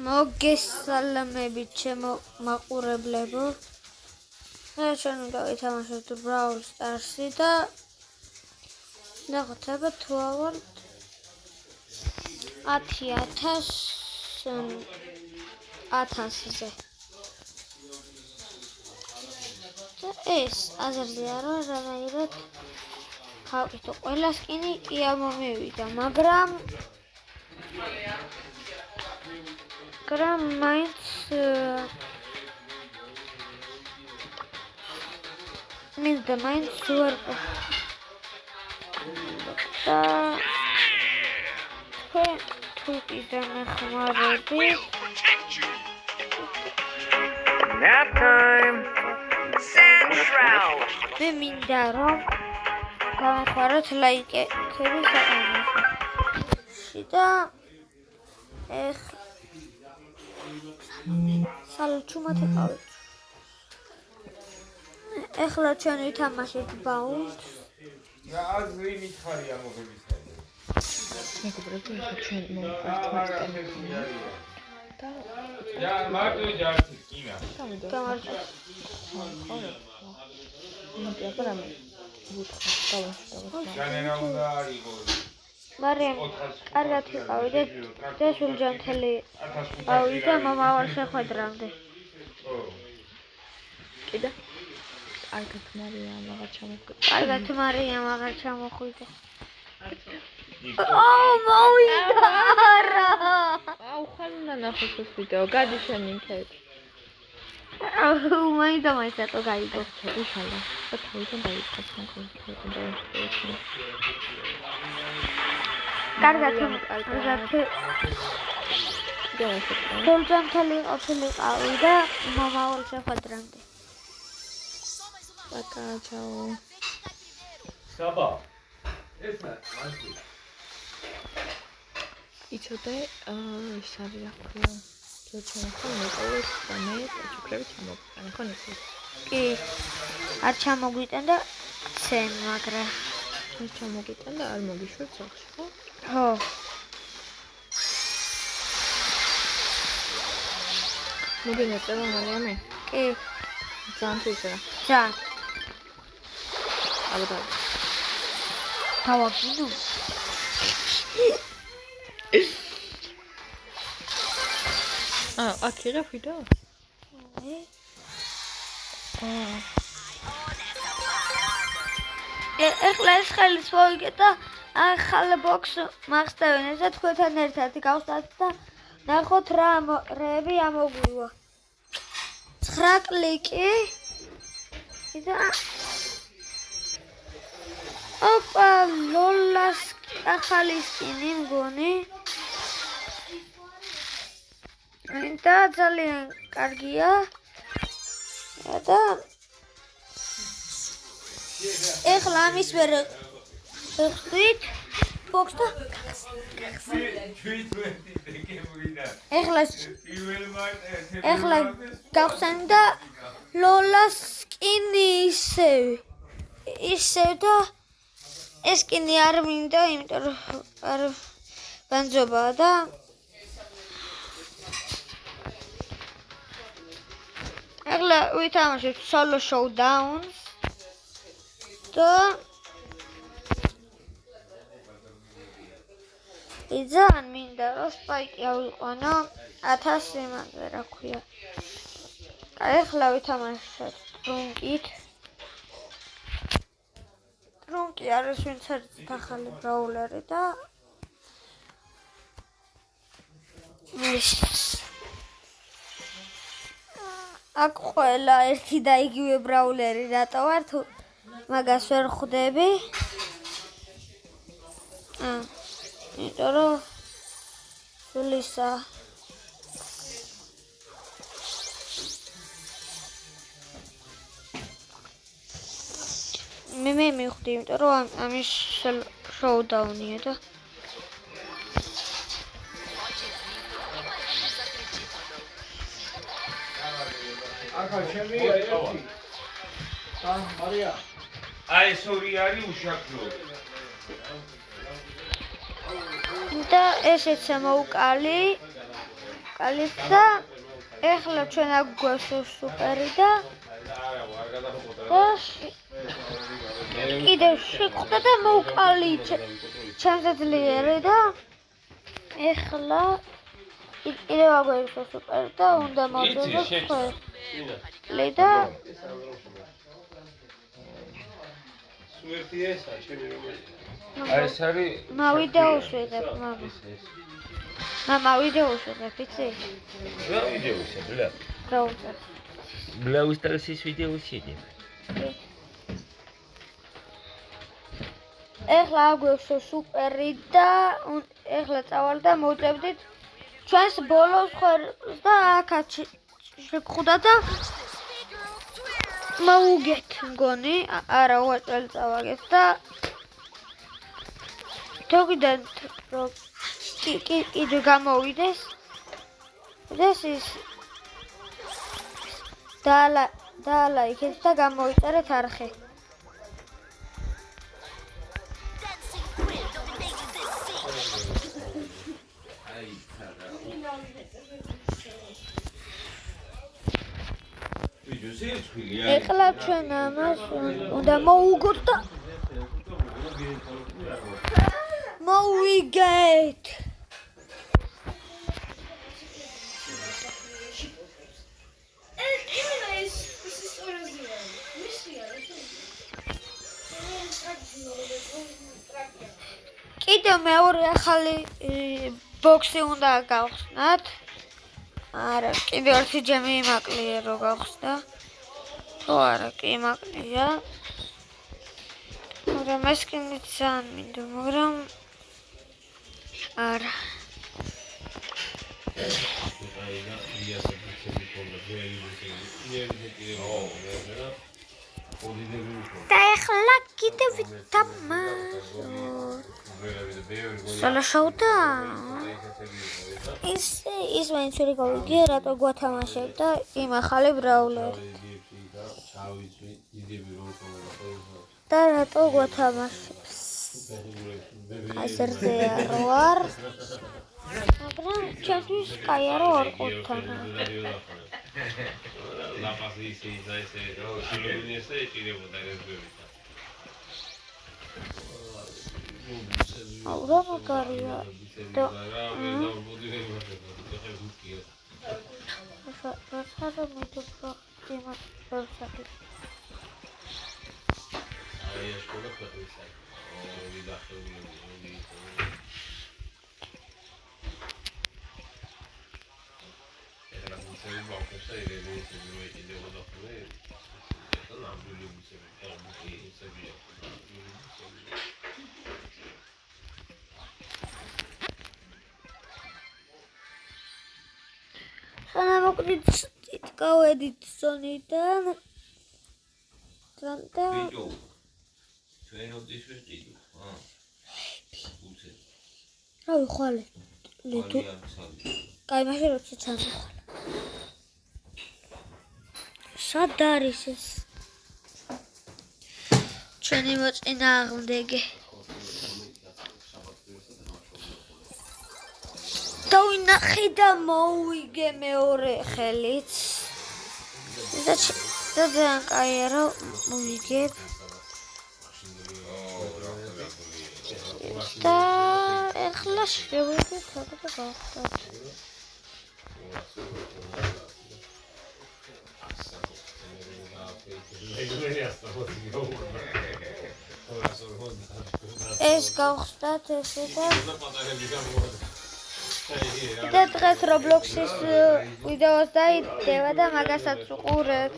მოგესალმებით ჩემო მაყურებლებო. ჩვენ უნდა ვითამაშოთ Brawl Stars-ი და ნახოთ აბა თუ ავარ 10,000-ზე. და ეს აზრზეა რომ რანაირად გავყიდო ყველა სკინი კი ამომივიდა, მაგრამ მაინც მინდა მაინც ვარ და თუ კიდე მეხმარები Nap time. Sand shroud. მე მინდა რომ გავახაროთ ლაიკები საყანოში და სალჩუმად ეკავით. ეხლა ჩვენ ვითამაშეთ Bound. რა აზრი მითხარია მოგებისა. მეგობრებო, ეხლა ჩვენ მომყართ მასტენებია. და რა მარტო ჯარცი კინა. გამარჯობა. მაგრამ ვუთხარ დავაშავოთ. განენა უნდა არისო. მაგრამ კარგად ვიყავით და სულჯანთელი ავიდა მომავალ შეხვედრამდე. ო. კიდე კარგად მარიამ აღარ ჩამოხვიდა. კარგად მარიამ აღარ ჩამოხვიდა. მოვიდა რა. აუ ხალუნა ნახოს ეს ვიდეო, გადი შენ იქეთ. მაინც რატო გაიგო? უშალა. და თავიდან დაიწყეს მაგრამ კარგად დავასწრე. სულჯანთელი ყოფილიყავი და მომავალ შეხვედრამდე. პაკა ჩაო. საბა. ეს მასი. იცოდე, ის არის რა ქვია. ჩვენ ხომ მეკოლეს და მე ჩუქრები ჩამოვყანე, ხო ნიშნავს? კი. არ ჩამოგვიტან და ცენ, მაგრამ ეს ჩამოგიტან და არ მოგიშვებ სახში, ხო? ხო. მოგინეწევა მარიამე? კი. ძალიან თუ ისე რა. ძალიან. აბა თავაგინო. აქ იღებ ვიდეო? ეხლა ეს ხელის მოვიგე და ახალ ბოქს მახსოვენ და თქვენთან ერთად გავხსნათ და ნახოთ რა რეები ამოგვივა. 9 კლიკი და ოპა ლოლას ახალი სკინი მგონი. და ძალიან კარგია. და ეხლა ამის ვერ ხდით ბოქს და ეხლა გავხსენ და ლოლას სკინი ისევ და ეს სკინი არ მინდა, იმიტომ რომ არ ბანძობაა და ეხლა ვითამაშეთ solo showdowns და ძალიან მინდა რომ სპაიკი ავიყვანო 1000 იმაზე რა ქვია. ეხლა ვითამაშეთ ტრუნკით. ტრუნკი არის ვინც არის ახალი ბრაულერი და აქ ყველა ერთი და იგივე ბრაულერი რატო ვარ თუ მაგას ვერ ხვდები? იმიტომ რომ სულისა მე მივხვდი, იმიტომ რომ ამის შოუდაუნია და ახლა ჩემი ერთი. მარია. აი სორი არის უშაქრო. და ესეც მოუკალი კალიფ და ეხლა ჩვენ აქ გვაქვს სუპერი და კიდევ შეხვდა და მოვყალი ჩემზე ძლიერი და ეხლა კიდევ აგვერთა სუპერი და უნდა მოვდო ხელი და სუერთი ესა ჩემი აი ეს არის მავიდეოს ვიღებ მამა ვიდეოს ვიღებ იცი რა ვიდეოся ბლა გაუწევ ბლა უსტალსის ვიდეოsi ეხლა აგვექვსო სუპერი და ეხლა წავალ და მოვწევდით ჩვენს ბოლოს ხვერს და აქაც შეგხვდა და მოუგეთ მგონი არა უაჭველი წავაგეთ და თოგიდან რომ კიდე გამოვიდეს ეს ის დაალა იქეთ და გამოიწერეთ არხი ეხლა ჩვენ ამას უნდა მოუგოთ და მოვიგეთ კიდევ მეორე ახალი ბოქსი უნდა გავხსნათ არა კიდევ ერთი ჯემი იმაკლია რო გავხსნა თუ არა კი იმაკლია მაგრამ ეს კიდე ძალიან მინდა მაგრამ არა და ეხლა კიდევ ვიტამაზოთ სალაშავდა ის მაინც ვერ გავიგე რატო გვათამაშებ და იმ ახალი ბრაულერი და რატო გვათამაშებს აზერზეა რო არ მაგრამ ჩემთვის კაია რო არ ყოფთანა აურა მაგარია და რა მეტყვა იმას ვერსაკი აი ეს ყველა ფოტოისა მოკლედ გავედით ზონიდან და ჩვენ ოდიშ ვიყიდო რა ვიხვალე ლიტო კაი მაშინ როცა ჩამოხვალე სად არის ეს ჩვენი მოწინააღმდეგე და ვინახე და მოვიგე მეორე ხელით და ძალიან კაია რომ მოვიგებ და ეხლა შევიდეთ აქ და გავხდათ ეს გავხდათ ესე და დღეს Roblox-ის ვიდეოს დაიდება და მაგასაც უყურეთ.